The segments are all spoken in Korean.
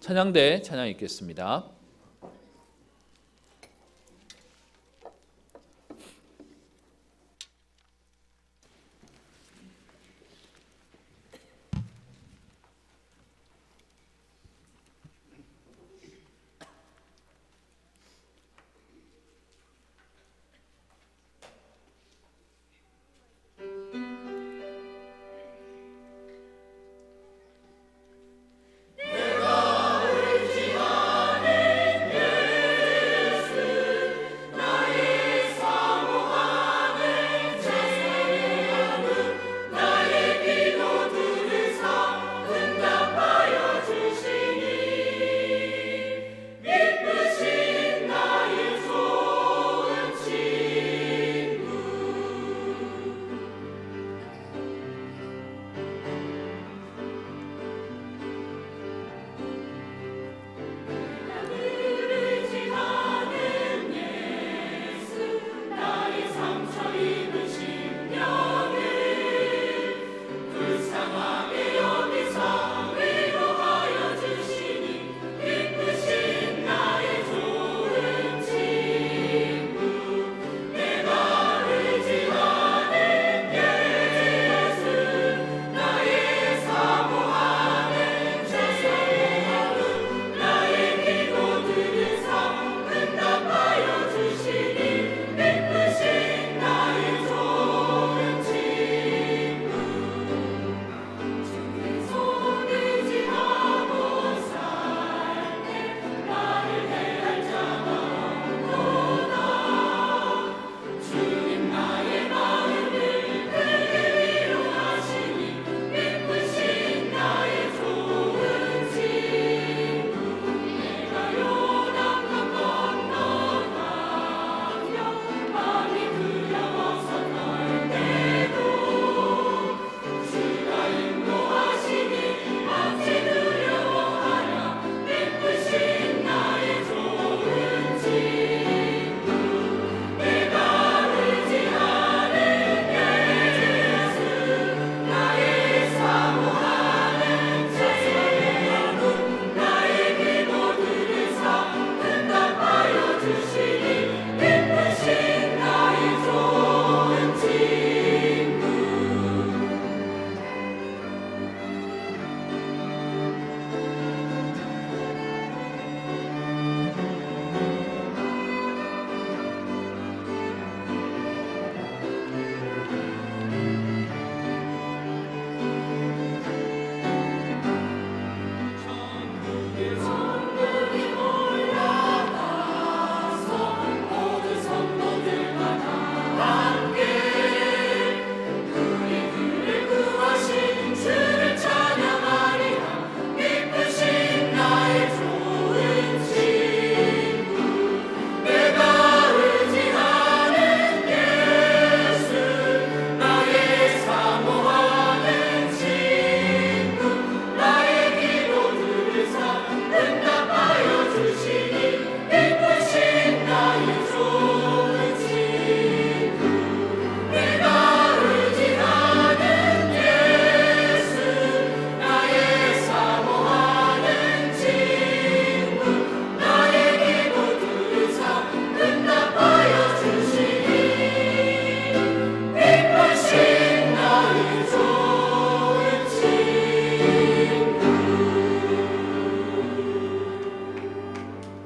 찬양대 찬양 읽겠습니다.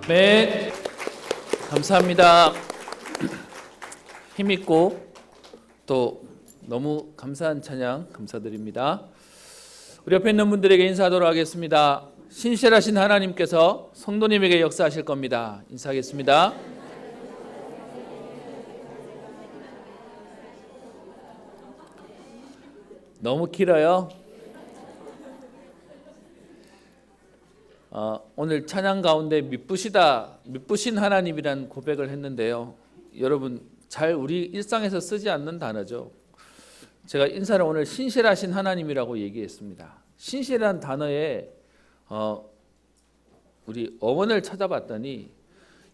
네, 감사합니다. 힘있고 또 너무 감사한 찬양 감사드립니다. 우리 옆에 있는 분들에게 인사하도록 하겠습니다. 신실하신 하나님께서 성도님에게 역사하실 겁니다. 인사하겠습니다. 너무 길어요. 오늘 찬양 가운데 미쁘신 하나님이란 고백을 했는데요. 여러분 잘 우리 일상에서 쓰지 않는 단어죠. 제가 인사를 오늘 신실하신 하나님이라고 얘기했습니다. 신실한 단어에 우리 어원을 찾아봤더니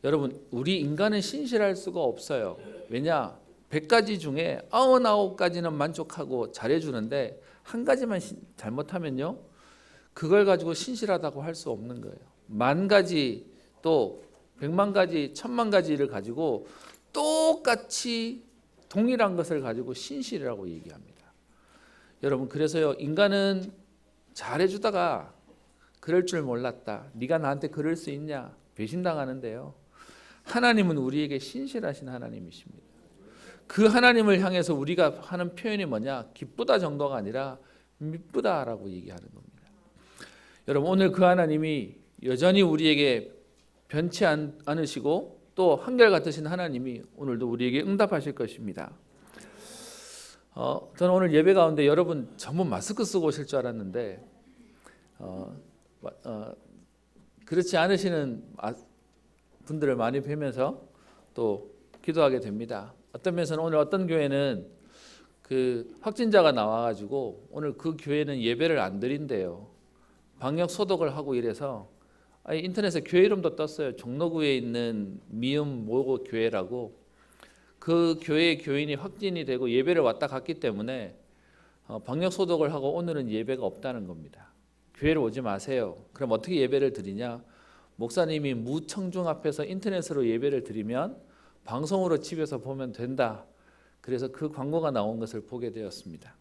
여러분 우리 인간은 신실할 수가 없어요. 왜냐? 100가지 중에 99가지는 만족하고 잘해주는데 한 가지만 잘못하면요 그걸 가지고 신실하다고 할 수 없는 거예요. 만 가지 또 100만 가지, 1000만 가지를 가지고 똑같이 동일한 것을 가지고 신실이라고 얘기합니다. 여러분, 그래서요, 인간은 잘해주다가 그럴 줄 몰랐다, 네가 나한테 그럴 수 있냐, 배신당하는데요, 하나님은 우리에게 신실하신 하나님이십니다. 그 하나님을 향해서 우리가 하는 표현이 뭐냐, 기쁘다 정도가 아니라 미쁘다라고 얘기하는 겁니다. 여러분, 오늘 그 하나님이 여전히 우리에게 변치 않으시고 또 한결같으신 하나님이 오늘도 우리에게 응답하실 것입니다. 저는 오늘 예배 가운데 여러분 전부 마스크 쓰고 오실 줄 알았는데 그렇지 않으시는 분들을 많이 뵈면서 또 기도하게 됩니다. 어떤 면에서는 오늘 어떤 교회는 그 확진자가 나와가지고 오늘 그 교회는 예배를 안 드린대요. 방역 소독을 하고 이래서 인터넷에 교회 이름도 떴어요. 종로구에 있는 미음 모고 교회라고. 그 교회 교인이 확진이 되고 예배를 왔다 갔기 때문에 방역 소독을 하고 오늘은 예배가 없다는 겁니다. 교회를 오지 마세요. 그럼 어떻게 예배를 드리냐? 목사님이 무청중 앞에서 인터넷으로 예배를 드리면 방송으로 집에서 보면 된다. 그래서 그 광고가 나온 것을 보게 되었습니다.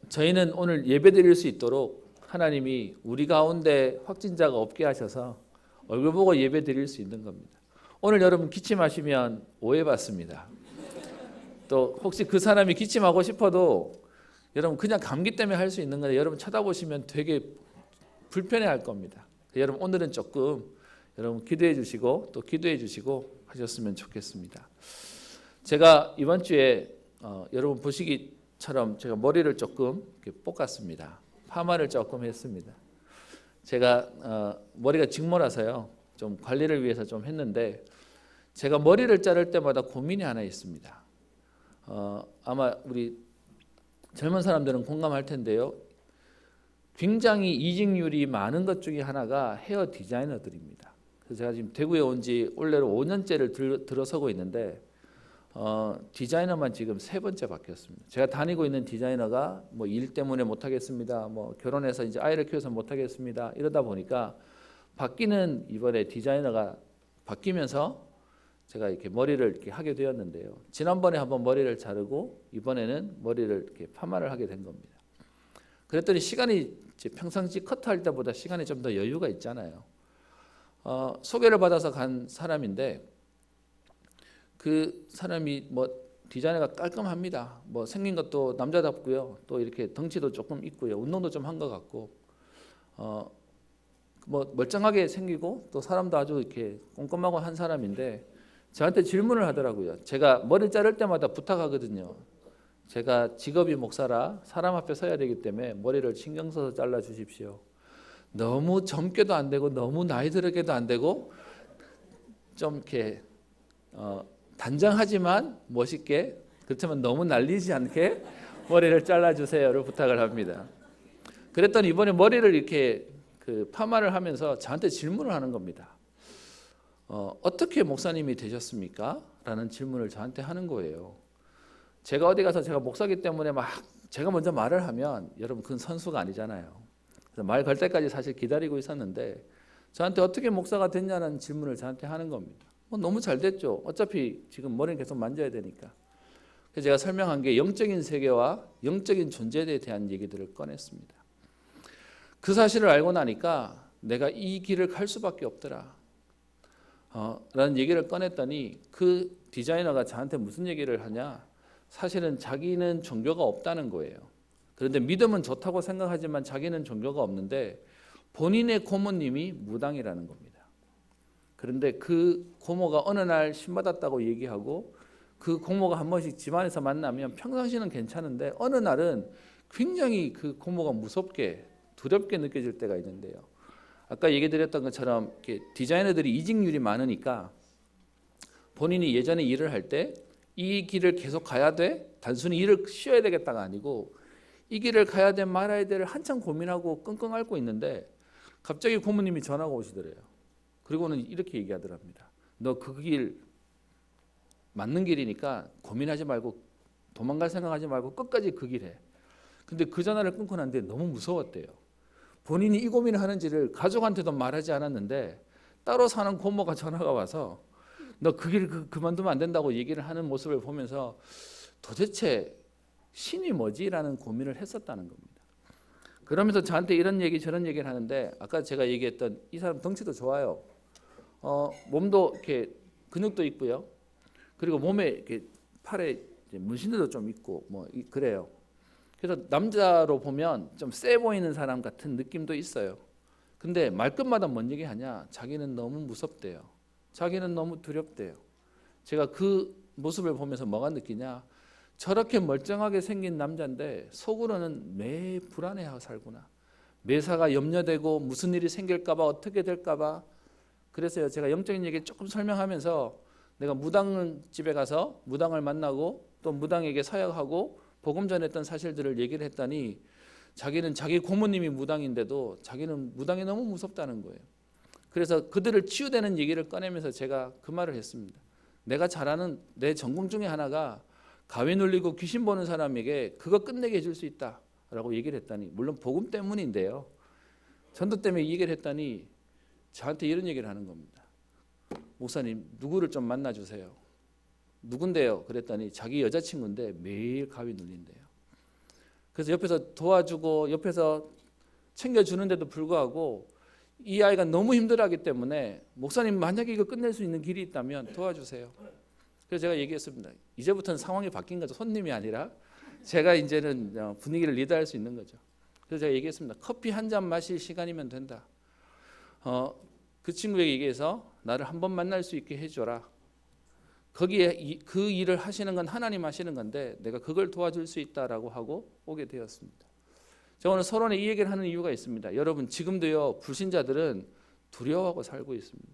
저희는 오늘 예배 드릴 수 있도록 하나님이 우리 가운데 확진자가 없게 하셔서 얼굴 보고 예배 드릴 수 있는 겁니다. 오늘 여러분 기침하시면 오해받습니다. 또 혹시 그 사람이 기침하고 싶어도 여러분 그냥 감기 때문에 할 수 있는 건데 여러분 쳐다보시면 되게 불편해할 겁니다. 여러분 오늘은 조금 여러분 기도해 주시고 또 기도해 주시고 하셨으면 좋겠습니다. 제가 이번 주에 여러분 보시기처럼 제가 머리를 조금 이렇게 볶았습니다. 파마를 조금 했습니다. 제가 머리가 직모라서요, 좀 관리를 위해서 좀 했는데 제가 머리를 자를 때마다 고민이 하나 있습니다. 아마 우리 젊은 사람들은 공감할 텐데요, 굉장히 이직률이 많은 것 중에 하나가 헤어 디자이너들입니다. 그래서 제가 지금 대구에 온 지 올해로 5년째를 들어서고 있는데 디자이너만 지금 3번째 바뀌었습니다. 제가 다니고 있는 디자이너가 뭐 일 때문에 못 하겠습니다, 뭐 결혼해서 이제 아이를 키워서 못 하겠습니다, 이러다 보니까 바뀌는 이번에 디자이너가 바뀌면서 제가 이렇게 머리를 이렇게 하게 되었는데요. 지난번에 한번 머리를 자르고 이번에는 머리를 이렇게 파마를 하게 된 겁니다. 그랬더니 시간이 평상시 커트할 때보다 시간이 좀 더 여유가 있잖아요. 소개를 받아서 간 사람인데 그 사람이 뭐 디자이너가 깔끔합니다. 뭐 생긴 것도 남자답고요. 또 이렇게 덩치도 조금 있고요. 운동도 좀 한 것 같고, 뭐 멀쩡하게 생기고 또 사람도 아주 이렇게 꼼꼼하고 한 사람인데 저한테 질문을 하더라고요. 제가 머리 자를 때마다 부탁하거든요. 제가 직업이 목사라 사람 앞에 서야 되기 때문에 머리를 신경 써서 잘라 주십시오. 너무 젊게도 안 되고 너무 나이 들게도 안 되고 좀 이렇게 단정하지만 멋있게, 그렇지만 너무 날리지 않게 머리를 잘라주세요를 부탁을 합니다. 그랬더니 이번에 머리를 이렇게 파마를 하면서 저한테 질문을 하는 겁니다. 어떻게 목사님이 되셨습니까? 라는 질문을 저한테 하는 거예요. 제가 어디 가서 제가 목사기 때문에 막 제가 먼저 말을 하면 여러분 그건 선수가 아니잖아요. 그래서 말 걸 때까지 사실 기다리고 있었는데 저한테 어떻게 목사가 됐냐는 질문을 저한테 하는 겁니다. 너무 잘 됐죠. 어차피 지금 머리는 계속 만져야 되니까. 그래서 제가 설명한 게 영적인 세계와 영적인 존재에 대한 얘기들을 꺼냈습니다. 그 사실을 알고 나니까 내가 이 길을 갈 수밖에 없더라 라는 얘기를 꺼냈더니 그 디자이너가 저한테 무슨 얘기를 하냐, 사실은 자기는 종교가 없다는 거예요. 그런데 믿음은 좋다고 생각하지만 자기는 종교가 없는데 본인의 고모님이 무당이라는 겁니다. 그런데 그 고모가 어느 날 신받았다고 얘기하고 그 고모가 한 번씩 집안에서 만나면 평상시는 괜찮은데 어느 날은 굉장히 그 고모가 무섭게 두렵게 느껴질 때가 있는데요. 아까 얘기 드렸던 것처럼 디자이너들이 이직률이 많으니까 본인이 예전에 일을 할 때 이 길을 계속 가야 돼? 단순히 일을 쉬어야 되겠다가 아니고 이 길을 가야 돼 말아야 돼를 한참 고민하고 끙끙 앓고 있는데 갑자기 고모님이 전화가 오시더래요. 그리고는 이렇게 얘기하더랍니다. 너 그 길 맞는 길이니까 고민하지 말고 도망갈 생각하지 말고 끝까지 그 길 해. 근데 그 전화를 끊고 난 뒤에 너무 무서웠대요. 본인이 이 고민을 하는지를 가족한테도 말하지 않았는데 따로 사는 고모가 전화가 와서 너 그 길 그만두면 안 된다고 얘기를 하는 모습을 보면서 도대체 신이 뭐지라는 고민을 했었다는 겁니다. 그러면서 저한테 이런 얘기 저런 얘기를 하는데 아까 제가 얘기했던 이 사람 덩치도 좋아요. 몸도 이렇게 근육도 있고요. 그리고 몸에 이렇게 팔에 문신들도 좀 있고 뭐 그래요. 그래서 남자로 보면 좀 세 보이는 사람 같은 느낌도 있어요. 근데 말끝마다 뭔 얘기하냐? 자기는 너무 무섭대요. 자기는 너무 두렵대요. 제가 그 모습을 보면서 뭐가 느끼냐? 저렇게 멀쩡하게 생긴 남자인데 속으로는 매 불안해하고 살구나. 매사가 염려되고 무슨 일이 생길까봐 어떻게 될까봐. 그래서요 제가 영적인 얘기 조금 설명하면서 내가 무당집에 가서 무당을 만나고 또 무당에게 사역하고 복음 전했던 사실들을 얘기를 했더니 자기는 자기 고모님이 무당인데도 자기는 무당이 너무 무섭다는 거예요. 그래서 그들을 치유되는 얘기를 꺼내면서 제가 그 말을 했습니다. 내가 잘하는 내 전공 중에 하나가 가위 눌리고 귀신 보는 사람에게 그거 끝내게 해줄 수 있다라고 얘기를 했더니 물론 복음 때문인데요. 전도 때문에 이 얘기를 했더니 저한테 이런 얘기를 하는 겁니다. 목사님 누구를 좀 만나주세요. 누군데요? 그랬더니 자기 여자친구인데 매일 가위 눌린대요. 그래서 옆에서 도와주고 옆에서 챙겨주는데도 불구하고 이 아이가 너무 힘들어하기 때문에 목사님 만약에 이거 끝낼 수 있는 길이 있다면 도와주세요. 그래서 제가 얘기했습니다. 이제부터는 상황이 바뀐 거죠. 손님이 아니라 제가 이제는 분위기를 리드할 수 있는 거죠. 그래서 제가 얘기했습니다. 커피 한 잔 마실 시간이면 된다. 그 친구에게 얘기해서 나를 한번 만날 수 있게 해줘라. 거기에 그 일을 하시는 건 하나님 하시는 건데 내가 그걸 도와줄 수 있다라고 하고 오게 되었습니다. 제가 오늘 서론에 이 얘기를 하는 이유가 있습니다. 여러분 지금도요 불신자들은 두려워하고 살고 있습니다.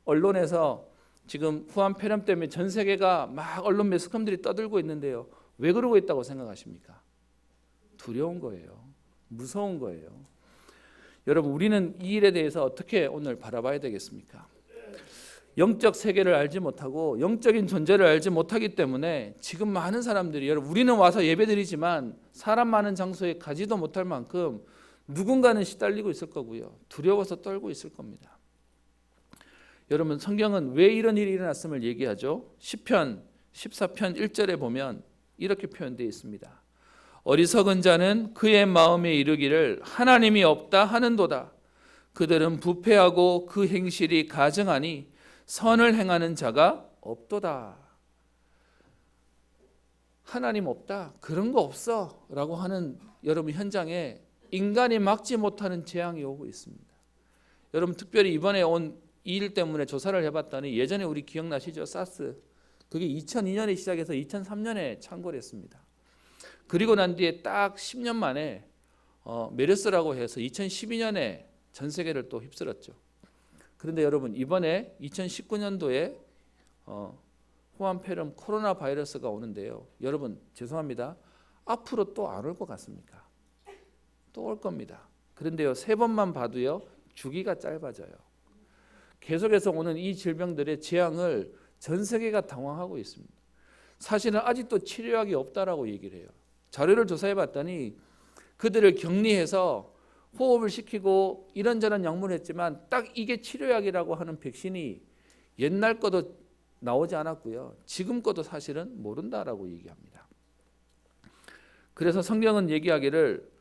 언론에서 지금 후한 폐렴 때문에 전 세계가 막 언론 매스컴들이 떠들고 있는데요. 왜 그러고 있다고 생각하십니까? 두려운 거예요. 무서운 거예요. 여러분 우리는 이 일에 대해서 어떻게 오늘 바라봐야 되겠습니까? 영적 세계를 알지 못하고 영적인 존재를 알지 못하기 때문에 지금 많은 사람들이 여러분 우리는 와서 예배드리지만 사람 많은 장소에 가지도 못할 만큼 누군가는 시달리고 있을 거고요. 두려워서 떨고 있을 겁니다. 여러분 성경은 왜 이런 일이 일어났음을 얘기하죠. 시편 14편 1절에 보면 이렇게 표현되어 있습니다. 어리석은 자는 그의 마음에 이르기를 하나님이 없다 하는도다. 그들은 부패하고 그 행실이 가증하니 선을 행하는 자가 없도다. 하나님 없다. 그런 거 없어. 라고 하는 여러분 현장에 인간이 막지 못하는 재앙이 오고 있습니다. 여러분 특별히 이번에 온 이 일 때문에 조사를 해봤더니 예전에 우리 기억나시죠? 사스. 그게 2002년에 시작해서 2003년에 창궐 했습니다. 그리고 난 뒤에 딱 10년 만에 메르스라고 해서 2012년에 전 세계를 또 휩쓸었죠. 그런데 여러분 이번에 2019년도에 후한 폐렴 코로나 바이러스가 오는데요. 여러분 죄송합니다. 앞으로 또 안 올 것 같습니까? 또 올 겁니다. 그런데요 3번만 봐도요 주기가 짧아져요. 계속해서 오는 이 질병들의 재앙을 전 세계가 당황하고 있습니다. 사실은 아직도 치료약이 없다라고 얘기를 해요. 자료를 조사해 봤더니 그들을 격리해서 호흡을 시키고 이런저런 약물을 했지만 딱 이게 치료약이라고 하는 백신이 옛날 거도 나오지 않았고요. 지금 거도 사실은 모른다라고 얘기합니다. 그래서 성경은 얘기하기를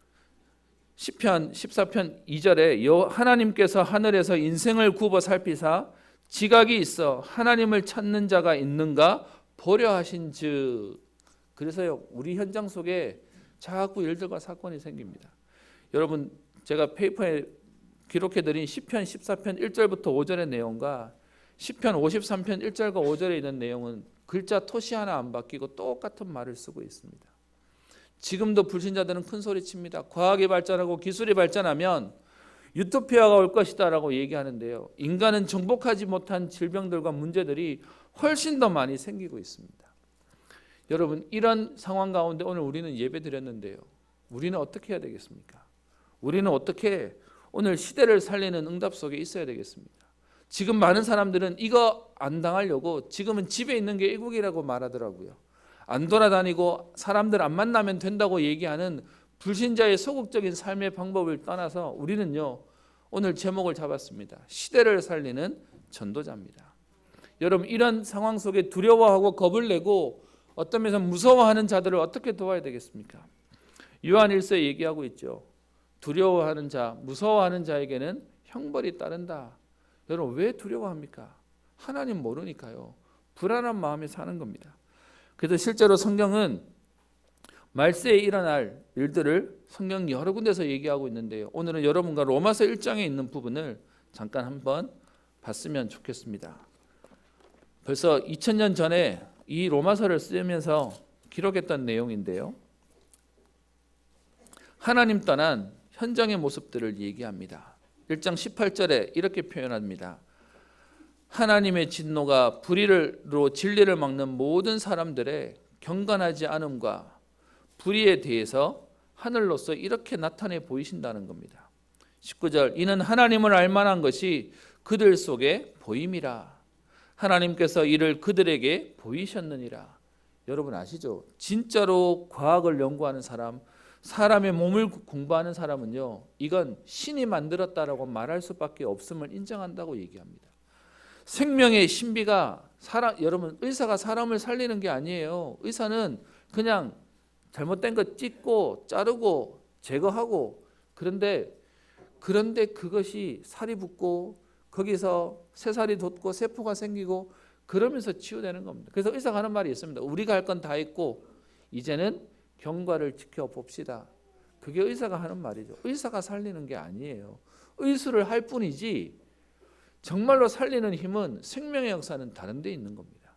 시편 14편 2절에 하나님께서 하늘에서 인생을 굽어 살피사 지각이 있어 하나님을 찾는 자가 있는가 보려 하신즉. 그래서요 우리 현장 속에 자꾸 일들과 사건이 생깁니다. 여러분 제가 페이퍼에 기록해드린 시편 14편 1절부터 5절의 내용과 시편 53편 1절과 5절에 있는 내용은 글자 토시 하나 안 바뀌고 똑같은 말을 쓰고 있습니다. 지금도 불신자들은 큰 소리칩니다. 과학이 발전하고 기술이 발전하면 유토피아가 올 것이다 라고 얘기하는데요. 인간은 정복하지 못한 질병들과 문제들이 훨씬 더 많이 생기고 있습니다. 여러분 이런 상황 가운데 오늘 우리는 예배 드렸는데요. 우리는 어떻게 해야 되겠습니까? 우리는 어떻게 오늘 시대를 살리는 응답 속에 있어야 되겠습니까? 지금 많은 사람들은 이거 안 당하려고 지금은 집에 있는 게 애국이라고 말하더라고요. 안 돌아다니고 사람들 안 만나면 된다고 얘기하는 불신자의 소극적인 삶의 방법을 떠나서 우리는요, 오늘 제목을 잡았습니다. 시대를 살리는 전도자입니다. 여러분, 이런 상황 속에 두려워하고 겁을 내고 어떤 면에서 무서워하는 자들을 어떻게 도와야 되겠습니까? 요한 1서에 얘기하고 있죠. 두려워하는 자, 무서워하는 자에게는 형벌이 따른다. 여러분, 왜 두려워합니까? 하나님 모르니까요. 불안한 마음에 사는 겁니다. 그래서 실제로 성경은 말세에 일어날 일들을 성경 여러 군데서 얘기하고 있는데요. 오늘은 여러분과 로마서 1장에 있는 부분을 잠깐 한번 봤으면 좋겠습니다. 벌써 2000년 전에 이 로마서를 쓰면서 기록했던 내용인데요. 하나님 떠난 현장의 모습들을 얘기합니다. 1장 18절에 이렇게 표현합니다. 하나님의 진노가 불의로 진리를 막는 모든 사람들의 경건하지 않음과 불의에 대해서 하늘로서 이렇게 나타내 보이신다는 겁니다. 19절, 이는 하나님을 알만한 것이 그들 속에 보임이라. 하나님께서 이를 그들에게 보이셨느니라. 여러분 아시죠? 진짜로 과학을 연구하는 사람, 사람의 몸을 공부하는 사람은요, 이건 신이 만들었다라고 말할 수밖에 없음을 인정한다고 얘기합니다. 생명의 신비가 여러분, 의사가 사람을 살리는 게 아니에요. 의사는 그냥 잘못된 거 찢고 자르고 제거하고, 그런데 그것이 살이 붙고 거기서 새살이 돋고 세포가 생기고 그러면서 치유되는 겁니다. 그래서 의사가 하는 말이 있습니다. 우리가 할 건 다 했고 이제는 경과를 지켜봅시다. 그게 의사가 하는 말이죠. 의사가 살리는 게 아니에요. 의술을 할 뿐이지 정말로 살리는 힘은, 생명의 역사는 다른 데 있는 겁니다.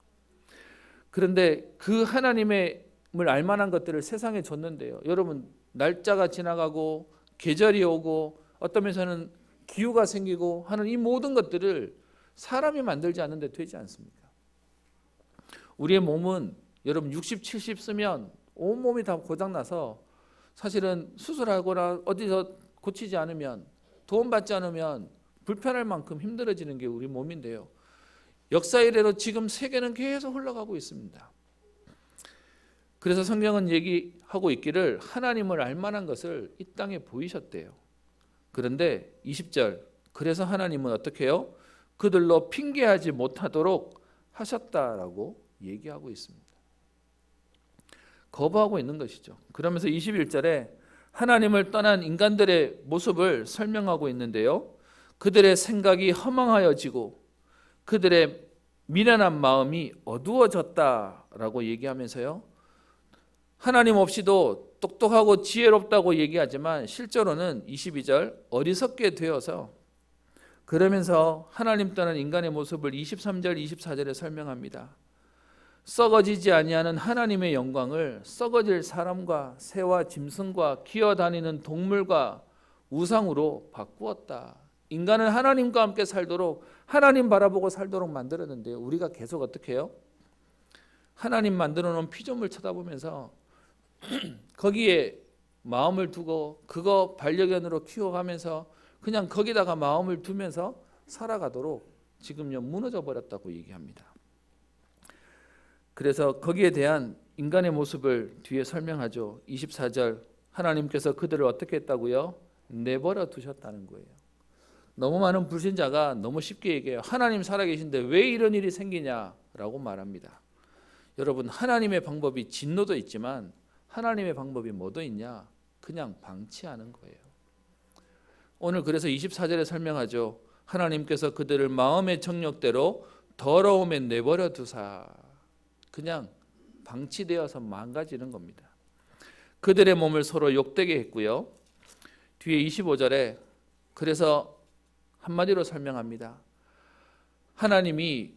그런데 그 하나님을 알만한 것들을 세상에 줬는데요. 여러분, 날짜가 지나가고 계절이 오고 어떤 면에서는 기후가 생기고 하는 이 모든 것들을 사람이 만들지 않는데 되지 않습니까? 우리의 몸은 여러분 60, 70 쓰면 온몸이 다 고장나서 사실은 수술하거나 어디서 고치지 않으면, 도움 받지 않으면 불편할 만큼 힘들어지는 게 우리 몸인데요. 역사 이래로 지금 세계는 계속 흘러가고 있습니다. 그래서 성경은 얘기하고 있기를 하나님을 알만한 것을 이 땅에 보이셨대요. 그런데 20절, 그래서 하나님은 어떻게 해요? 그들로 핑계하지 못하도록 하셨다라고 얘기하고 있습니다. 거부하고 있는 것이죠. 그러면서 21절에 하나님을 떠난 인간들의 모습을 설명하고 있는데요. 그들의 생각이 허망하여지고 그들의 미련한 마음이 어두워졌다라고 얘기하면서요. 하나님 없이도 똑똑하고 지혜롭다고 얘기하지만 실제로는 22절 어리석게 되어서, 그러면서 하나님 떠난 인간의 모습을 23절 24절에 설명합니다. 썩어지지 아니하는 하나님의 영광을 썩어질 사람과 새와 짐승과 기어다니는 동물과 우상으로 바꾸었다. 인간은 하나님과 함께 살도록, 하나님 바라보고 살도록 만들었는데요. 우리가 계속 어떻게 해요? 하나님 만들어 놓은 피조물 쳐다보면서 거기에 마음을 두고 그거 반려견으로 키워가면서 그냥 거기다가 마음을 두면서 살아가도록 지금요 무너져 버렸다고 얘기합니다. 그래서 거기에 대한 인간의 모습을 뒤에 설명하죠. 24절, 하나님께서 그들을 어떻게 했다고요? 내버려 두셨다는 거예요. 너무 많은 불신자가 너무 쉽게 얘기해요. 하나님 살아계신데 왜 이런 일이 생기냐라고 말합니다. 여러분, 하나님의 방법이 진노도 있지만 하나님의 방법이 뭐도 있냐? 그냥 방치하는 거예요. 오늘 그래서 24절에 설명하죠. 하나님께서 그들을 마음의 정욕대로 더러움에 내버려 두사, 그냥 방치되어서 망가지는 겁니다. 그들의 몸을 서로 욕되게 했고요. 뒤에 25절에 그래서 한마디로 설명합니다. 하나님이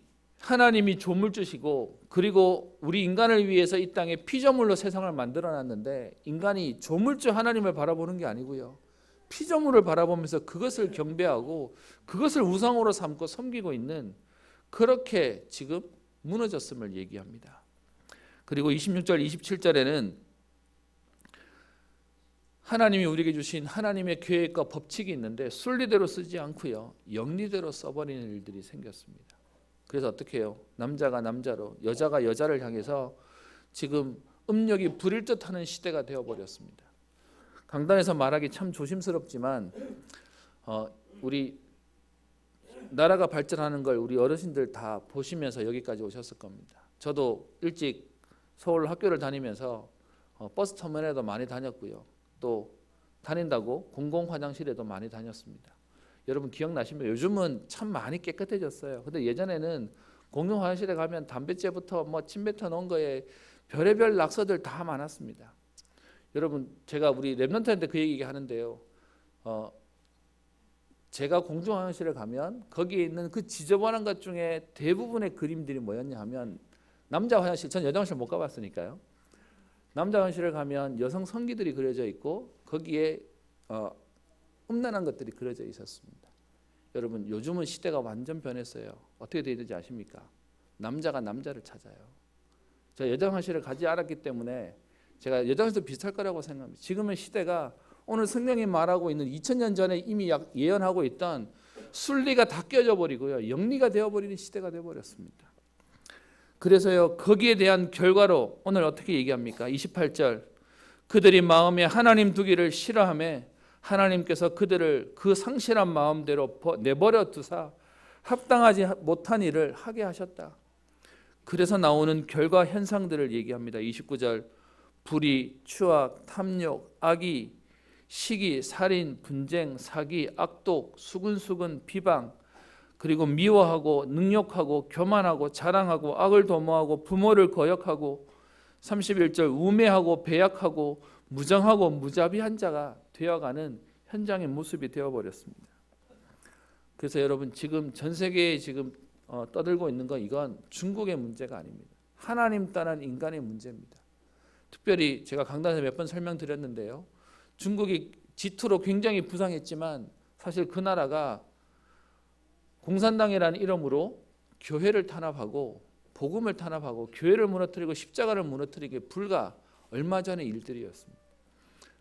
조물주시고, 그리고 우리 인간을 위해서 이 땅에 피조물로 세상을 만들어놨는데 인간이 조물주 하나님을 바라보는 게 아니고요, 피조물을 바라보면서 그것을 경배하고 그것을 우상으로 삼고 섬기고 있는, 그렇게 지금 무너졌음을 얘기합니다. 그리고 26절 27절에는 하나님이 우리에게 주신 하나님의 계획과 법칙이 있는데 순리대로 쓰지 않고요, 영리대로 써버리는 일들이 생겼습니다. 그래서 어떻게 해요? 남자가 남자로, 여자가 여자를 향해서 지금 음력이 불일 듯하는 시대가 되어버렸습니다. 강단에서 말하기 참 조심스럽지만 우리 나라가 발전하는 걸 우리 어르신들 다 보시면서 여기까지 오셨을 겁니다. 저도 일찍 서울 학교를 다니면서 버스 터미널에도 많이 다녔고요. 또 다닌다고 공공 화장실에도 많이 다녔습니다. 여러분 기억나십니까? 요즘은 참 많이 깨끗해졌어요. 근데 예전에는 공용 화장실에 가면 담배째부터 뭐 침 뱉어 놓은 거에 별의별 낙서들 다 많았습니다. 여러분 제가 우리 랩런트한테 그 얘기 하는데요. 제가 공중 화장실에 가면 거기에 있는 그 지저분한 것 중에 대부분의 그림들이 뭐였냐 하면 남자 화장실, 전 여자 화장실 못 가봤으니까요. 남자 화장실에 가면 여성 성기들이 그려져 있고 거기에 음란한 것들이 그려져 있었습니다. 여러분 요즘은 시대가 완전 변했어요. 어떻게 되야 되는지 아십니까? 남자가 남자를 찾아요. 제가 여자 화장실을 가지 않았기 때문에 제가 여자 화장실도 비슷할 거라고 생각합니다. 지금의 시대가 오늘 성경이 말하고 있는 2000년 전에 이미 예언하고 있던 순리가 다 깨져 버리고요. 영리가 되어버리는 시대가 되어버렸습니다. 그래서요 거기에 대한 결과로 오늘 어떻게 얘기합니까? 28절 그들이 마음에 하나님 두기를 싫어하며 하나님께서 그들을 그 상실한 마음대로 내버려 두사 합당하지 못한 일을 하게 하셨다. 그래서 나오는 결과 현상들을 얘기합니다. 29절 불의, 추악, 탐욕, 악의, 시기, 살인, 분쟁, 사기, 악독, 수근수근, 비방, 그리고 미워하고 능욕하고 교만하고 자랑하고 악을 도모하고 부모를 거역하고 31절 우매하고 배약하고 무정하고 무자비한 자가 되어가는 현장의 모습이 되어버렸습니다. 그래서 여러분 지금 전 세계에 지금 떠들고 있는 건 이건 중국의 문제가 아닙니다. 하나님 떠난 인간의 문제입니다. 특별히 제가 강단에서 몇 번 설명드렸는데요. 중국이 지투로 굉장히 부상했지만 사실 그 나라가 공산당이라는 이름으로 교회를 탄압하고 복음을 탄압하고 교회를 무너뜨리고 십자가를 무너뜨리기 불과 얼마 전의 일들이었습니다.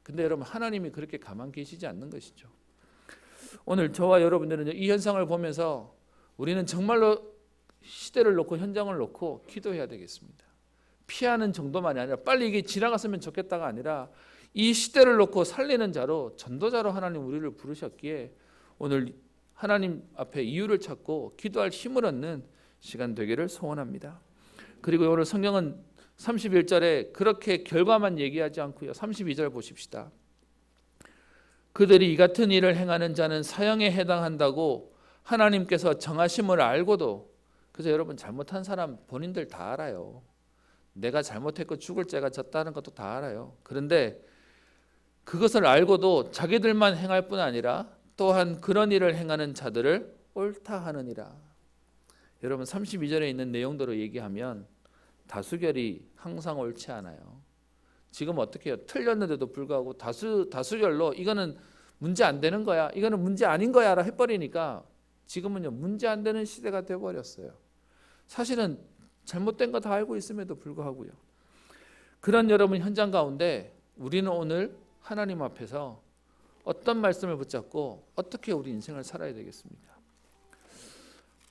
근데 여러분 하나님이 그렇게 가만 계시지 않는 것이죠. 오늘 저와 여러분들은 이 현상을 보면서 우리는 정말로 시대를 놓고 현장을 놓고 기도해야 되겠습니다. 피하는 정도만이 아니라 빨리 이게 지나갔으면 좋겠다가 아니라 이 시대를 놓고 살리는 자로 전도자로 하나님 우리를 부르셨기에 오늘 하나님 앞에 이유를 찾고 기도할 힘을 얻는 시간 되기를 소원합니다. 그리고 오늘 성경은 31절에 그렇게 결과만 얘기하지 않고요. 32절 보십시다. 그들이 이 같은 일을 행하는 자는 사형에 해당한다고 하나님께서 정하심을 알고도 그래서 여러분 잘못한 사람 본인들 다 알아요. 내가 잘못했고 죽을 죄가 졌다는 것도 다 알아요. 그런데 그것을 알고도 자기들만 행할 뿐 아니라 또한 그런 일을 행하는 자들을 옳다 하느니라. 여러분 32절에 있는 내용대로 얘기하면 다수결이 항상 옳지 않아요. 지금 어떻게 해요? 틀렸는데도 불구하고 다수결로 이거는 문제 안 되는 거야. 이거는 문제 아닌 거야라 해버리니까 지금은요 문제 안 되는 시대가 되어버렸어요. 사실은 잘못된 거 다 알고 있음에도 불구하고요. 그런 여러분 현장 가운데 우리는 오늘 하나님 앞에서 어떤 말씀을 붙잡고 어떻게 우리 인생을 살아야 되겠습니까?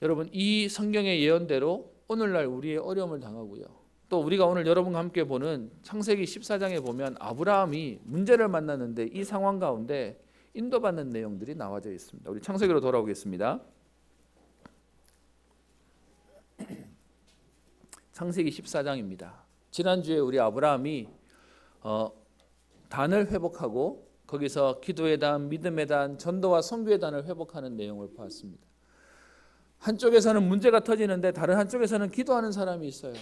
여러분 이 성경의 예언대로 오늘날 우리의 어려움을 당하고요. 또 우리가 오늘 여러분과 함께 보는 창세기 14장에 보면 아브라함이 문제를 만났는데 이 상황 가운데 인도받는 내용들이 나와져 있습니다. 우리 창세기로 돌아오겠습니다. 창세기 14장입니다. 지난주에 우리 아브라함이 단을 회복하고 거기서 기도의 단, 믿음의 단, 전도와 선교의 단을 회복하는 내용을 보았습니다. 한쪽에서는 문제가 터지는데 다른 한쪽에서는 기도하는 사람이 있어요.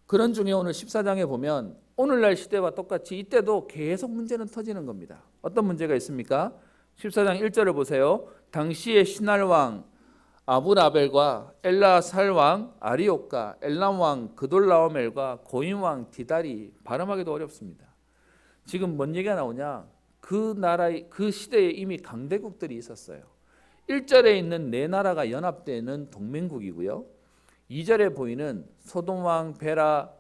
그런 중에 오늘 14장에 보면 오늘날 시대와 똑같이 이때도 계속 문제는 터지는 겁니다. 어떤 문제가 있습니까? 14장 1절을 보세요. 당시의 신할 왕 아브라벨과 엘라살 왕 아리옥과 엘람 왕 그돌라오멜과 고임 왕 디달이 발음하기도 어렵습니다. 지금 뭔 얘기가 나오냐? 그 나라의 그 시대에 이미 강대국들이 있었어요. 1절에 있는 네 나라가 연합되는 동맹국이고요. 2절에 보이는 소돔 왕 베라와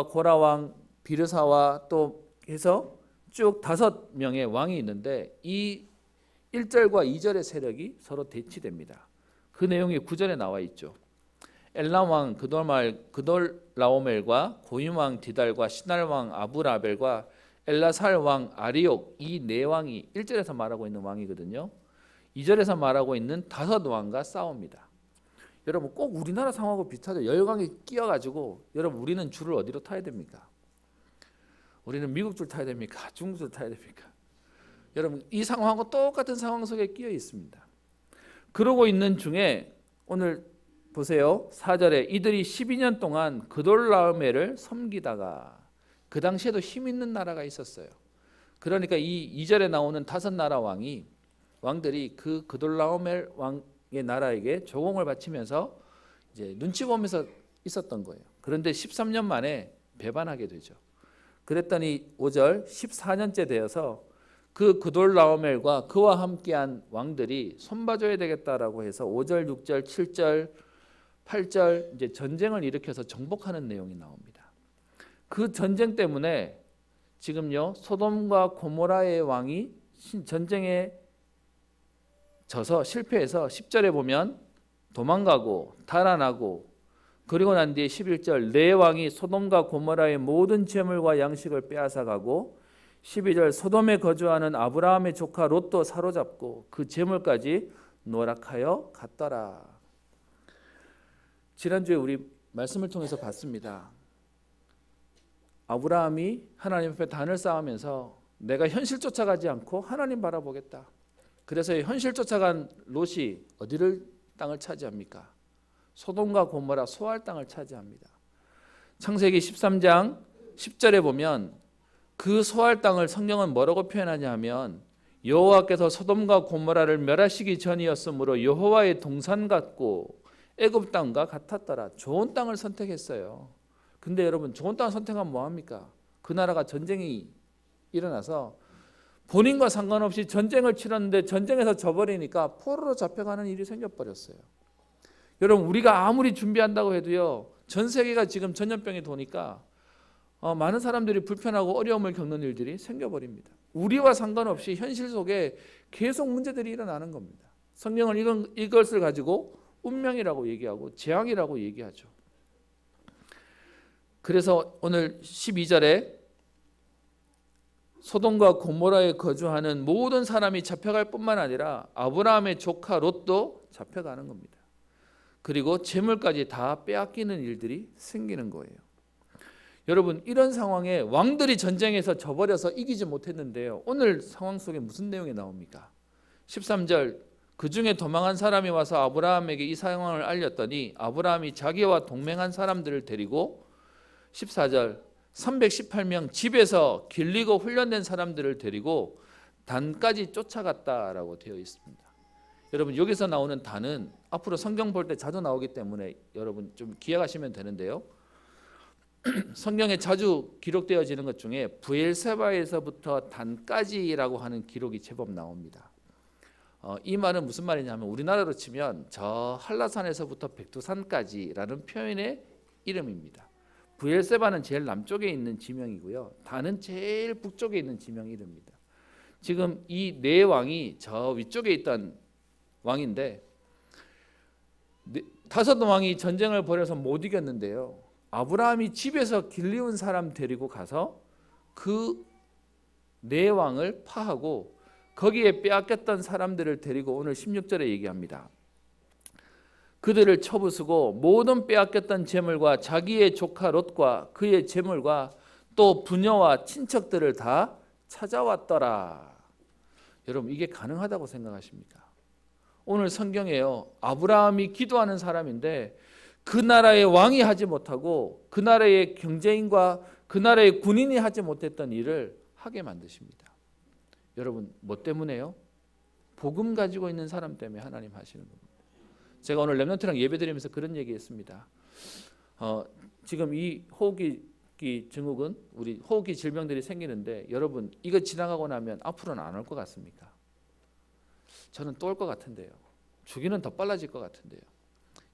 고라 왕 비르사와 또 해서 쭉 5명의 왕이 있는데 이 1절과 2절의 세력이 서로 대치됩니다. 그 내용이 9절에 나와 있죠. 엘람 왕 그돌라오멜과 고임 왕 디달과 신할 왕 아브라벨과 엘라살 왕 아리옥, 이 네 왕이 1절에서 말하고 있는 왕이거든요. 2절에서 말하고 있는 5 왕과 싸웁니다. 여러분 꼭 우리나라 상황하고 비슷하죠. 열강이 끼어가지고 여러분 우리는 줄을 어디로 타야 됩니까? 우리는 미국 줄 타야 됩니까? 중국 줄 타야 됩니까? 여러분 이 상황하고 똑같은 상황 속에 끼어 있습니다. 그러고 있는 중에 오늘 보세요. 4절에 이들이 12년 동안 그돌라오메를 섬기다가, 그 당시에도 힘 있는 나라가 있었어요. 그러니까 이 2절에 나오는 5 나라 왕들이 그 그돌라오멜 왕의 나라에게 조공을 바치면서 이제 눈치 보면서 있었던 거예요. 그런데 13년 만에 배반하게 되죠. 그랬더니 5절 14년째 되어서 그 그돌라오멜과 그와 함께한 왕들이 손봐줘야 되겠다라고 해서 5절, 6절, 7절, 8절 이제 전쟁을 일으켜서 정복하는 내용이 나옵니다. 그 전쟁 때문에 지금요 소돔과 고모라의 왕이 전쟁에 져서 실패해서 10절에 보면 도망가고 달아나고, 그리고 난 뒤에 11절 네 왕이 소돔과 고모라의 모든 재물과 양식을 빼앗아가고, 12절 소돔에 거주하는 아브라함의 조카 롯도 사로잡고 그 재물까지 노락하여 갔더라. 지난주에 우리 말씀을 통해서 봤습니다. 아브라함이 하나님 앞에 단을 쌓으면서 내가 현실 쫓아가지 않고 하나님 바라보겠다. 그래서 현실 쫓아간 롯이 어디를 땅을 차지합니까? 소돔과 고모라 소알 땅을 차지합니다. 창세기 13장 10절에 보면 그 소알 땅을 성경은 뭐라고 표현하냐 하면 여호와께서 소돔과 고모라를 멸하시기 전이었으므로 여호와의 동산 같고 애굽 땅과 같았더라. 좋은 땅을 선택했어요. 근데 여러분 좋은 땅을 선택하면 뭐합니까? 그 나라가 전쟁이 일어나서 본인과 상관없이 전쟁을 치렀는데 전쟁에서 져버리니까 포로로 잡혀가는 일이 생겨버렸어요. 여러분 우리가 아무리 준비한다고 해도요 전 세계가 지금 전염병이 도니까 많은 사람들이 불편하고 어려움을 겪는 일들이 생겨버립니다. 우리와 상관없이 현실 속에 계속 문제들이 일어나는 겁니다. 성경은 이것을 가지고 운명이라고 얘기하고 재앙이라고 얘기하죠. 그래서 오늘 12절에 소돔과 고모라에 거주하는 모든 사람이 잡혀갈 뿐만 아니라 아브라함의 조카 롯도 잡혀가는 겁니다. 그리고 재물까지 다 빼앗기는 일들이 생기는 거예요. 여러분 이런 상황에 왕들이 전쟁에서 져버려서 이기지 못했는데요. 오늘 상황 속에 무슨 내용이 나옵니까? 13절 그 중에 도망한 사람이 와서 아브라함에게 이 상황을 알렸더니 아브라함이 자기와 동맹한 사람들을 데리고 14절 318명 집에서 길리고 훈련된 사람들을 데리고 단까지 쫓아갔다라고 되어 있습니다. 여러분 여기서 나오는 단은 앞으로 성경 볼 때 자주 나오기 때문에 여러분 좀 기억하시면 되는데요. 성경에 자주 기록되어지는 것 중에 브엘세바에서부터 단까지라고 하는 기록이 제법 나옵니다. 이 말은 무슨 말이냐면 우리나라로 치면 저 한라산에서부터 백두산까지라는 표현의 이름입니다. 브엘세바는 제일 남쪽에 있는 지명이고요. 단은 제일 북쪽에 있는 지명 이름입니다. 지금 이 네 왕이 저 위쪽에 있던 왕인데 5 왕이 전쟁을 벌여서 못 이겼는데요. 아브라함이 집에서 길리운 사람 데리고 가서 그 네 왕을 파하고 거기에 빼앗겼던 사람들을 데리고 오늘 16절에 얘기합니다. 그들을 쳐부수고 모든 빼앗겼던 재물과 자기의 조카 롯과 그의 재물과 또 부녀와 친척들을 다 찾아왔더라. 여러분 이게 가능하다고 생각하십니까? 오늘 성경에요. 아브라함이 기도하는 사람인데 그 나라의 왕이 하지 못하고 그 나라의 경제인과 그 나라의 군인이 하지 못했던 일을 하게 만드십니다. 여러분 뭐 때문에요? 복음 가지고 있는 사람 때문에 하나님 하시는 겁니다. 제가 오늘 렘넌트랑 예배드리면서 그런 얘기했습니다. 지금 이 호흡기 증후군, 우리 호흡기 질병들이 생기는데 여러분 이거 지나가고 나면 앞으로는 안 올 것 같습니까? 저는 또 올 것 같은데요. 주기는 더 빨라질 것 같은데요.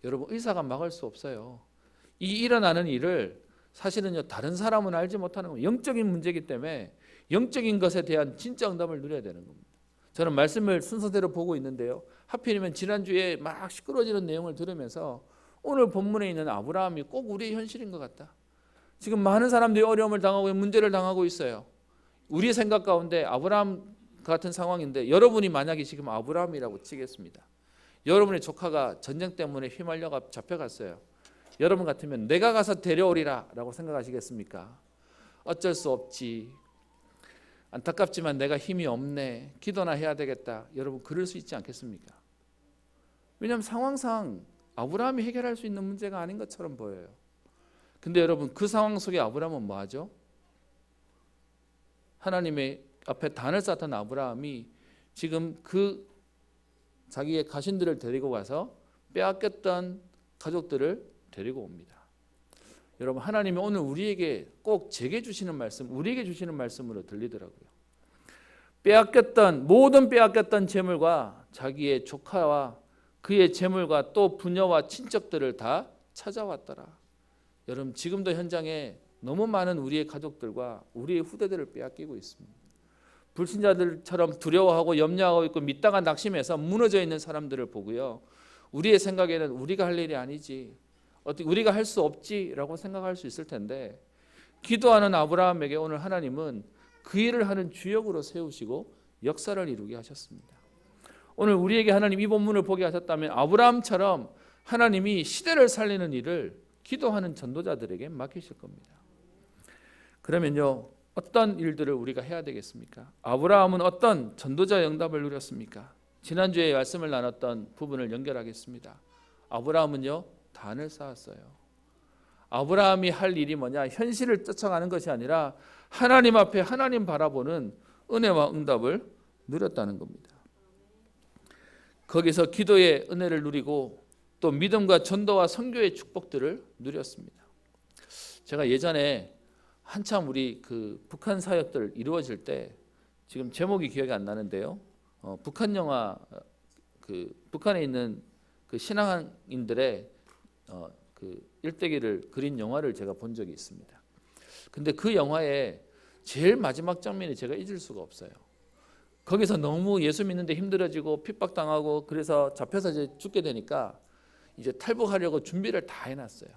여러분 의사가 막을 수 없어요. 이 일어나는 일을 사실은요 다른 사람은 알지 못하는 거예요. 영적인 문제이기 때문에 영적인 것에 대한 진짜 응답을 누려야 되는 겁니다. 저는 말씀을 순서대로 보고 있는데요. 하필이면 지난주에 막 시끄러지는 내용을 들으면서 오늘 본문에 있는 아브라함이 꼭 우리의 현실인 것 같다. 지금 많은 사람들이 어려움을 당하고 문제를 당하고 있어요. 우리의 생각 가운데 아브라함 같은 상황인데 여러분이 만약에 지금 아브라함이라고 치겠습니다. 여러분의 조카가 전쟁 때문에 휘말려가 잡혀갔어요. 여러분 같으면 내가 가서 데려오리라 라고 생각하시겠습니까? 어쩔 수 없지. 안타깝지만 내가 힘이 없네. 기도나 해야 되겠다. 여러분 그럴 수 있지 않겠습니까? 왜냐하면 상황상 아브라함이 해결할 수 있는 문제가 아닌 것처럼 보여요. 근데 여러분 그 상황 속에 아브라함은 뭐 하죠? 하나님의 앞에 단을 쌓던 아브라함이 지금 그 자기의 가신들을 데리고 가서 빼앗겼던 가족들을 데리고 옵니다. 여러분 하나님이 오늘 우리에게 꼭 제게 주시는 말씀, 우리에게 주시는 말씀으로 들리더라고요. 모든 빼앗겼던 재물과 자기의 조카와 그의 재물과 또 부녀와 친척들을 다 찾아왔더라. 여러분 지금도 현장에 너무 많은 우리의 가족들과 우리의 후대들을 빼앗기고 있습니다. 불신자들처럼 두려워하고 염려하고 있고 믿다가 낙심해서 무너져 있는 사람들을 보고요. 우리의 생각에는 우리가 할 일이 아니지, 어떻게 우리가 할 수 없지라고 생각할 수 있을 텐데 기도하는 아브라함에게 오늘 하나님은 그 일을 하는 주역으로 세우시고 역사를 이루게 하셨습니다. 오늘 우리에게 하나님 이 본문을 보게 하셨다면 아브라함처럼 하나님이 시대를 살리는 일을 기도하는 전도자들에게 맡기실 겁니다. 그러면요, 어떤 일들을 우리가 해야 되겠습니까? 아브라함은 어떤 전도자의 응답을 누렸습니까? 지난주에 말씀을 나눴던 부분을 연결하겠습니다. 아브라함은요, 단을 쌓았어요. 아브라함이 할 일이 뭐냐? 현실을 쫓아가는 것이 아니라 하나님 앞에 하나님 바라보는 은혜와 응답을 누렸다는 겁니다. 거기서 기도의 은혜를 누리고 또 믿음과 전도와 선교의 축복들을 누렸습니다. 제가 예전에 한참 우리 그 북한 사역들 이루어질 때 지금 제목이 기억이 안 나는데요. 북한 영화 그 북한에 있는 그 신앙인들의 그 일대기를 그린 영화를 제가 본 적이 있습니다. 근데 그 영화의 제일 마지막 장면이 제가 잊을 수가 없어요. 거기서 너무 예수 믿는데 힘들어지고 핍박당하고 그래서 잡혀서 이제 죽게 되니까 이제 탈북하려고 준비를 다 해놨어요.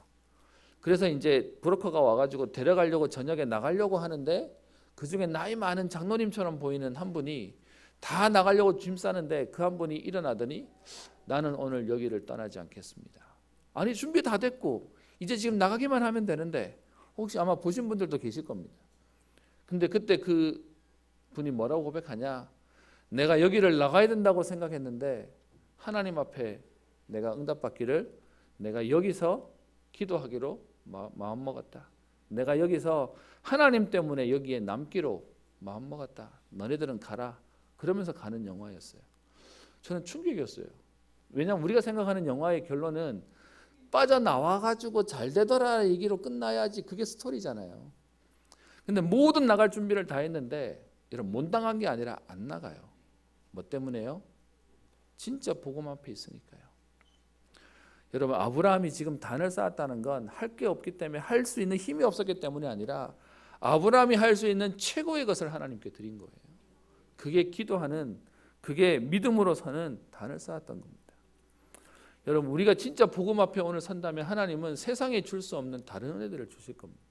그래서 이제 브로커가 와가지고 데려가려고 저녁에 나가려고 하는데 그중에 나이 많은 장로님처럼 보이는 한 분이 다 나가려고 짐 싸는데 그 한 분이 일어나더니 나는 오늘 여기를 떠나지 않겠습니다. 아니 준비 다 됐고 이제 지금 나가기만 하면 되는데 혹시 아마 보신 분들도 계실 겁니다. 근데 그때 그 분이 뭐라고 고백하냐? 내가 여기를 나가야 된다고 생각했는데 하나님 앞에 내가 응답받기를 내가 여기서 기도하기로 마음먹었다. 내가 여기서 하나님 때문에 여기에 남기로 마음먹었다. 너네들은 가라. 그러면서 가는 영화였어요. 저는 충격이었어요. 왜냐하면 우리가 생각하는 영화의 결론은 빠져나와가지고 잘 되더라 얘기로 끝나야지 그게 스토리잖아요. 근데 모든 나갈 준비를 다 했는데 이런 못 당한 게 아니라 안 나가요. 뭐 때문에요? 진짜 복음 앞에 있으니까요. 여러분 아브라함이 지금 단을 쌓았다는 건 할 게 없기 때문에 할 수 있는 힘이 없었기 때문이 아니라 아브라함이 할 수 있는 최고의 것을 하나님께 드린 거예요. 그게 기도하는, 그게 믿음으로 서는 단을 쌓았던 겁니다. 여러분 우리가 진짜 복음 앞에 오늘 선다면 하나님은 세상에 줄 수 없는 다른 은혜들을 주실 겁니다.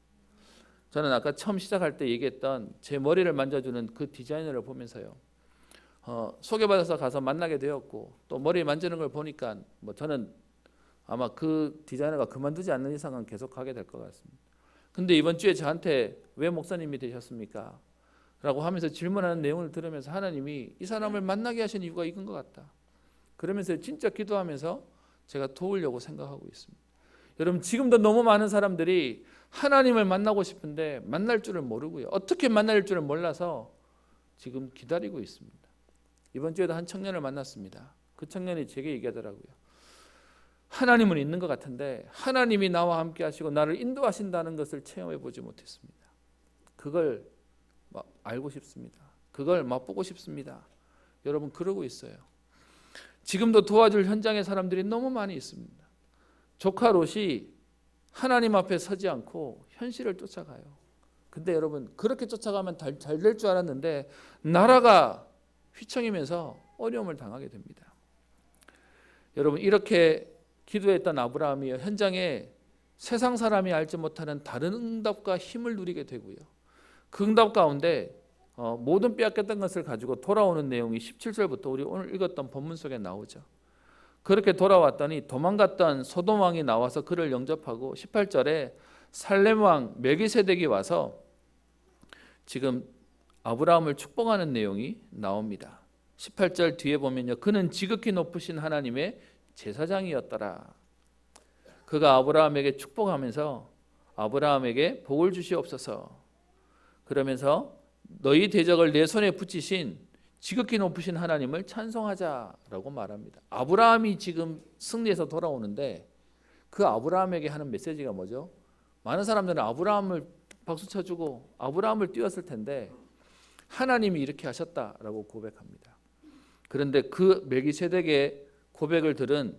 저는 아까 처음 시작할 때 얘기했던 제 머리를 만져주는 그 디자이너를 보면서요, 소개받아서 가서 만나게 되었고 또 머리 만지는 걸 보니까 뭐 저는 아마 그 디자이너가 그만두지 않는 이상은 계속 하게 될 것 같습니다. 근데 이번 주에 저한테 왜 목사님이 되셨습니까? 라고 하면서 질문하는 내용을 들으면서 하나님이 이 사람을 만나게 하신 이유가 이건 것 같다. 그러면서 진짜 기도하면서 제가 도우려고 생각하고 있습니다. 여러분 지금도 너무 많은 사람들이 하나님을 만나고 싶은데 만날 줄을 모르고요. 어떻게 만날 줄을 몰라서 지금 기다리고 있습니다. 이번 주에도 한 청년을 만났습니다. 그 청년이 제게 얘기하더라고요. 하나님은 있는 것 같은데 하나님이 나와 함께 하시고 나를 인도하신다는 것을 체험해 보지 못했습니다. 그걸 알고 싶습니다. 그걸 맛보고 싶습니다. 여러분 그러고 있어요. 지금도 도와줄 현장의 사람들이 너무 많이 있습니다. 조카 롯이 하나님 앞에 서지 않고 현실을 쫓아가요. 근데 여러분 그렇게 쫓아가면 잘 될 줄 알았는데 나라가 휘청이면서 어려움을 당하게 됩니다. 여러분 이렇게 기도했던 아브라함이 현장에 세상 사람이 알지 못하는 다른 응답과 힘을 누리게 되고요. 그 응답 가운데 모든 빼앗겼던 것을 가지고 돌아오는 내용이 17절부터 우리 오늘 읽었던 본문 속에 나오죠. 그렇게 돌아왔더니 도망갔던 소돔 왕이 나와서 그를 영접하고 18절에 살렘 왕 멜기세덱이 와서 지금 아브라함을 축복하는 내용이 나옵니다. 18절 뒤에 보면요. 그는 지극히 높으신 하나님의 제사장이었더라. 그가 아브라함에게 축복하면서 아브라함에게 복을 주시옵소서. 그러면서 너희 대적을 내 손에 붙이신 지극히 높으신 하나님을 찬송하자라고 말합니다. 아브라함이 지금 승리해서 돌아오는데 그 아브라함에게 하는 메시지가 뭐죠? 많은 사람들은 아브라함을 박수 쳐주고 아브라함을 띄웠을 텐데 하나님이 이렇게 하셨다라고 고백합니다. 그런데 그 멜기세덱의 고백을 들은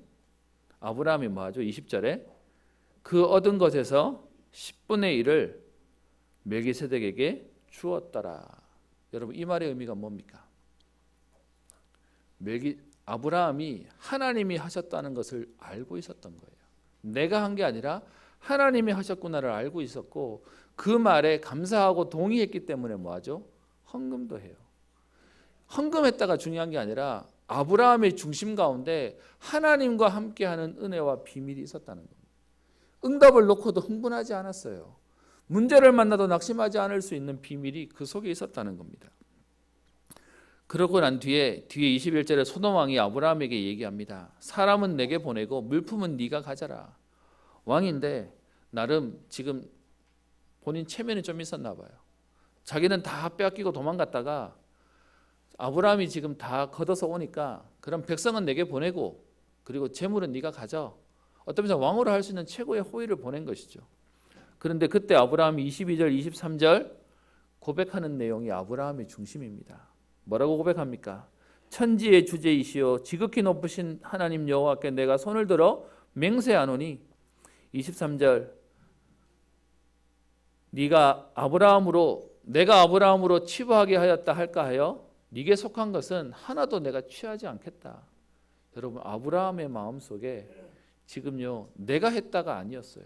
아브라함이 뭐하죠? 20절에 그 얻은 것에서 10분의 1을 멜기세덱에게 주었더라. 여러분 이 말의 의미가 뭡니까? 아브라함이 하나님이 하셨다는 것을 알고 있었던 거예요. 내가 한 게 아니라 하나님이 하셨구나를 알고 있었고 그 말에 감사하고 동의했기 때문에 뭐하죠? 헌금도 해요. 헌금했다가 중요한 게 아니라 아브라함의 중심 가운데 하나님과 함께하는 은혜와 비밀이 있었다는 겁니다. 응답을 놓고도 흥분하지 않았어요. 문제를 만나도 낙심하지 않을 수 있는 비밀이 그 속에 있었다는 겁니다. 그러고 난 뒤에 21절에 소돔 왕이 아브라함에게 얘기합니다. 사람은 내게 보내고 물품은 네가 가져라. 왕인데 나름 지금 본인 체면이 좀 있었나 봐요. 자기는 다 빼앗기고 도망갔다가 아브라함이 지금 다 걷어서 오니까 그럼 백성은 내게 보내고 그리고 재물은 네가 가져. 어떤 면에서 왕으로 할 수 있는 최고의 호의를 보낸 것이죠. 그런데 그때 아브라함이 22절 23절 고백하는 내용이 아브라함의 중심입니다. 뭐라고 고백합니까? 천지의 주제이시오 지극히 높으신 하나님 여호와께 내가 손을 들어 맹세하노니 23절 내가 아브라함으로 치부하게 하였다 할까 하여 네게 속한 것은 하나도 내가 취하지 않겠다. 여러분 아브라함의 마음속에 지금요 내가 했다가 아니었어요.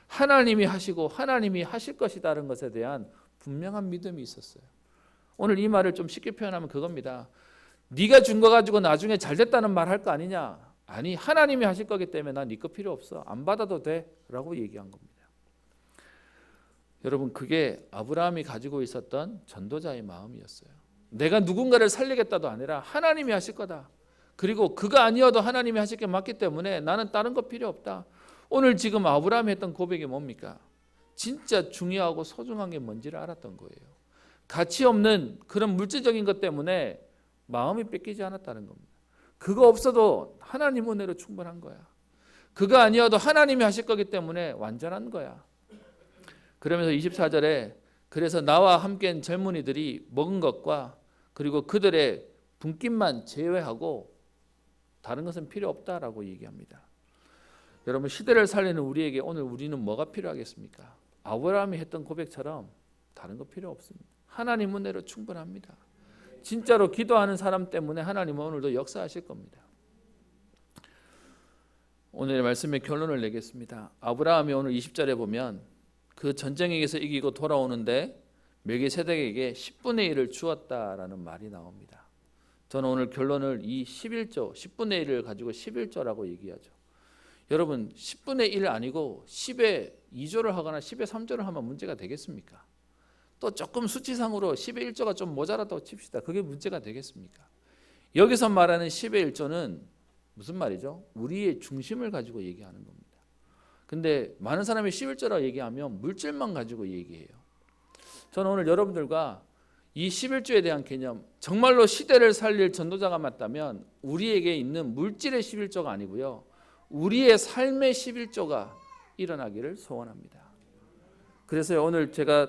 하나님이 하시고 하나님이 하실 것이라는 것에 대한 분명한 믿음이 있었어요. 오늘 이 말을 좀 쉽게 표현하면 그겁니다. 네가 준 거 가지고 나중에 잘 됐다는 말 할 거 아니냐. 아니 하나님이 하실 거기 때문에 난 네 거 필요 없어. 안 받아도 돼 라고 얘기한 겁니다. 여러분 그게 아브라함이 가지고 있었던 전도자의 마음이었어요. 내가 누군가를 살리겠다도 아니라 하나님이 하실 거다. 그리고 그가 아니어도 하나님이 하실 게 맞기 때문에 나는 다른 거 필요 없다. 오늘 지금 아브라함이 했던 고백이 뭡니까? 진짜 중요하고 소중한 게 뭔지를 알았던 거예요. 가치 없는 그런 물질적인 것 때문에 마음이 뺏기지 않았다는 겁니다. 그거 없어도 하나님 은혜로 충분한 거야. 그가 아니어도 하나님이 하실 거기 때문에 완전한 거야. 그러면서 24절에 그래서 나와 함께한 젊은이들이 먹은 것과 그리고 그들의 분깃만 제외하고 다른 것은 필요 없다라고 얘기합니다. 여러분 시대를 살리는 우리에게 오늘 우리는 뭐가 필요하겠습니까? 아브라함이 했던 고백처럼 다른 거 필요 없습니다. 하나님 은혜로 충분합니다. 진짜로 기도하는 사람 때문에 하나님은 오늘도 역사하실 겁니다. 오늘의 말씀의 결론을 내겠습니다. 아브라함이 오늘 20절에 보면 그 전쟁에서 이기고 돌아오는데 멜기세덱에게 10분의 1을 주었다라는 말이 나옵니다. 저는 오늘 결론을 이 11조 10분의 1을 가지고 11조라고 얘기하죠. 여러분 10분의 1 아니고 10의 2조를 하거나 10의 3조를 하면 문제가 되겠습니까? 또 조금 수치상으로 10의 1조가 좀 모자랐다고 칩시다. 그게 문제가 되겠습니까? 여기서 말하는 10의 1조는 무슨 말이죠? 우리의 중심을 가지고 얘기하는 겁니다. 근데 많은 사람이 11조라고 얘기하면 물질만 가지고 얘기해요. 저는 오늘 여러분들과 이 11조에 대한 개념, 정말로 시대를 살릴 전도자가 맞다면 우리에게 있는 물질의 11조가 아니고요. 우리의 삶의 11조가 일어나기를 소원합니다. 그래서 오늘 제가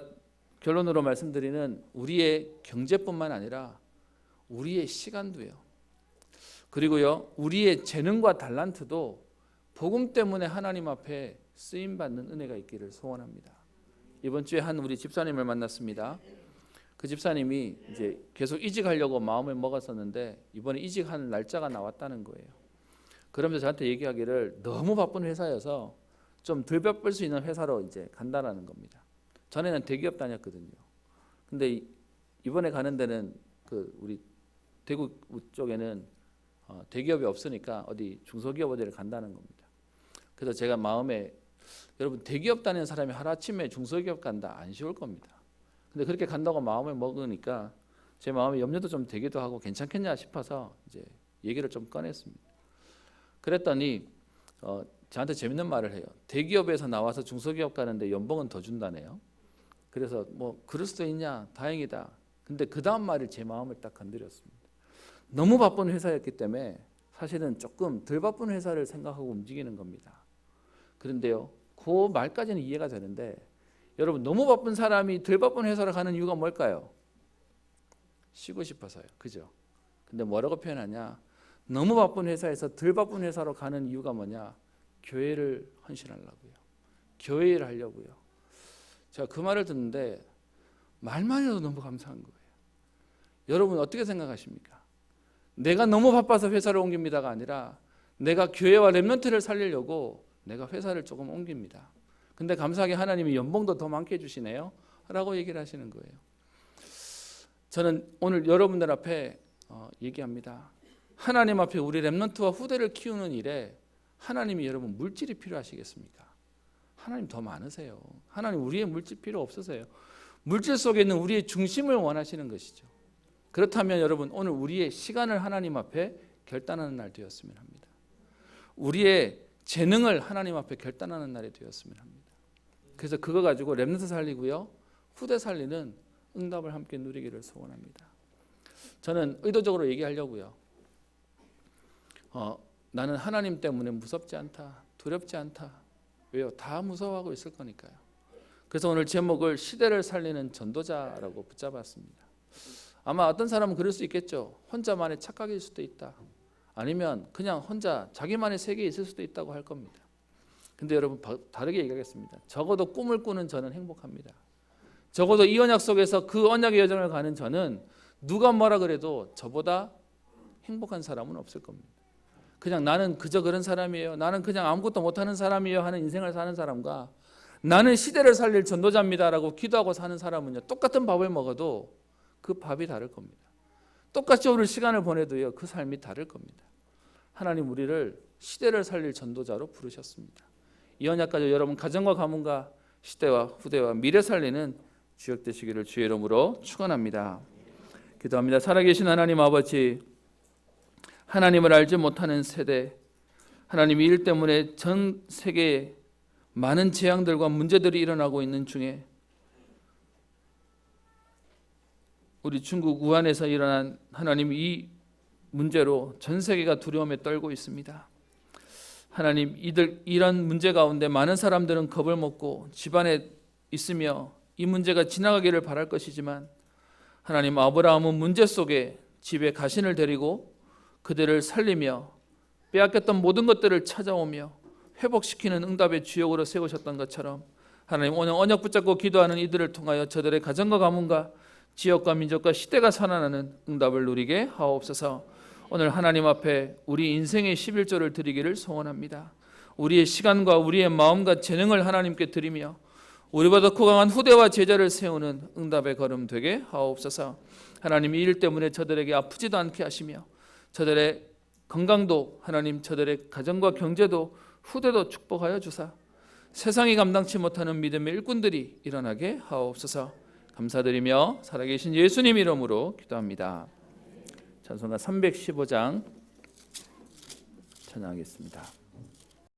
결론으로 말씀드리는 우리의 경제뿐만 아니라 우리의 시간도요. 그리고요. 우리의 재능과 달란트도 복음 때문에 하나님 앞에 쓰임받는 은혜가 있기를 소원합니다. 이번 주에 한 우리 집사님을 만났습니다. 그 집사님이 이제 계속 이직하려고 마음을 먹었었는데 이번에 이직하는 날짜가 나왔다는 거예요. 그러면서 저한테 얘기하기를 너무 바쁜 회사여서 좀 덜 바쁠 수 있는 회사로 이제 간다라는 겁니다. 전에는 대기업 다녔거든요. 근데 이번에 가는 데는 우리 대구 쪽에는 대기업이 없으니까 어디 중소기업 어디를 간다는 겁니다. 그래서 제가 마음에 여러분 대기업 다니는 사람이 하루아침에 중소기업 간다 안 쉬울 겁니다. 근데 그렇게 간다고 마음을 먹으니까 제 마음에 염려도 좀 되기도 하고 괜찮겠냐 싶어서 이제 얘기를 좀 꺼냈습니다. 그랬더니 저한테 재밌는 말을 해요. 대기업에서 나와서 중소기업 가는데 연봉은 더 준다네요. 그래서 뭐 그럴 수도 있냐, 다행이다. 근데 그 다음 말이 제 마음을 딱 건드렸습니다. 너무 바쁜 회사였기 때문에 사실은 조금 덜 바쁜 회사를 생각하고 움직이는 겁니다. 그런데요, 그 말까지는 이해가 되는데 여러분 너무 바쁜 사람이 덜 바쁜 회사로 가는 이유가 뭘까요? 쉬고 싶어서요. 그죠? 근데 뭐라고 표현하냐? 너무 바쁜 회사에서 덜 바쁜 회사로 가는 이유가 뭐냐? 교회를 헌신하려고요. 교회 일을 하려고요. 제가 그 말을 듣는데 말만이라도 너무 감사한 거예요. 여러분 어떻게 생각하십니까? 내가 너무 바빠서 회사를 옮깁니다가 아니라 내가 교회와 렘넌트를 살리려고 내가 회사를 조금 옮깁니다. 근데 감사하게 하나님이 연봉도 더 많게 해주시네요 라고 얘기를 하시는 거예요. 저는 오늘 여러분들 앞에 얘기합니다. 하나님 앞에 우리 렘넌트와 후대를 키우는 일에 하나님이 여러분 물질이 필요하시겠습니까? 하나님 더 많으세요. 하나님 우리의 물질 필요 없으세요. 물질 속에 있는 우리의 중심을 원하시는 것이죠. 그렇다면 여러분 오늘 우리의 시간을 하나님 앞에 결단하는 날 되었으면 합니다. 우리의 재능을 하나님 앞에 결단하는 날이 되었으면 합니다. 그래서 그거 가지고 렘넌트 살리고요, 후대 살리는 응답을 함께 누리기를 소원합니다. 저는 의도적으로 얘기하려고요. 나는 하나님 때문에 무섭지 않다, 두렵지 않다. 왜요? 다 무서워하고 있을 거니까요. 그래서 오늘 제목을 시대를 살리는 전도자라고 붙잡았습니다. 아마 어떤 사람은 그럴 수 있겠죠. 혼자만의 착각일 수도 있다. 아니면 그냥 혼자 자기만의 세계에 있을 수도 있다고 할 겁니다. 근데 여러분 다르게 얘기하겠습니다. 적어도 꿈을 꾸는 저는 행복합니다. 적어도 이 언약 속에서 그 언약의 여정을 가는 저는 누가 뭐라 그래도 저보다 행복한 사람은 없을 겁니다. 그냥 나는 그저 그런 사람이에요, 나는 그냥 아무것도 못하는 사람이에요 하는 인생을 사는 사람과 나는 시대를 살릴 전도자입니다라고 기도하고 사는 사람은요, 똑같은 밥을 먹어도 그 밥이 다를 겁니다. 똑같이 오늘 시간을 보내도요, 그 삶이 다를 겁니다. 하나님 우리를 시대를 살릴 전도자로 부르셨습니다. 이 언약까지 여러분 가정과 가문과 시대와 후대와 미래 살리는 주역 되시기를 주의 이름으로 축원합니다. 기도합니다. 살아계신 하나님 아버지, 하나님을 알지 못하는 세대, 하나님 일 때문에 전 세계에 많은 재앙들과 문제들이 일어나고 있는 중에 우리 중국 우한에서 일어난 하나님 이 문제로 전 세계가 두려움에 떨고 있습니다. 하나님 이런 문제 가운데 많은 사람들은 겁을 먹고 집안에 있으며 이 문제가 지나가기를 바랄 것이지만 하나님 아브라함은 문제 속에 집에 가신을 데리고 그들을 살리며 빼앗겼던 모든 것들을 찾아오며 회복시키는 응답의 주역으로 세우셨던 것처럼 하나님 오늘 언약 붙잡고 기도하는 이들을 통하여 저들의 가정과 가문과 지역과 민족과 시대가 살아나는 응답을 누리게 하옵소서. 오늘 하나님 앞에 우리 인생의 11조를 드리기를 소원합니다. 우리의 시간과 우리의 마음과 재능을 하나님께 드리며 우리보다 더 강한 후대와 제자를 세우는 응답의 걸음 되게 하옵소서. 하나님 이 일 때문에 저들에게 아프지도 않게 하시며 저들의 건강도 하나님 저들의 가정과 경제도 후대도 축복하여 주사 세상이 감당치 못하는 믿음의 일꾼들이 일어나게 하옵소서. 감사드리며 살아계신 예수님 이름으로 기도합니다. 찬송가 315장 찬양하겠습니다.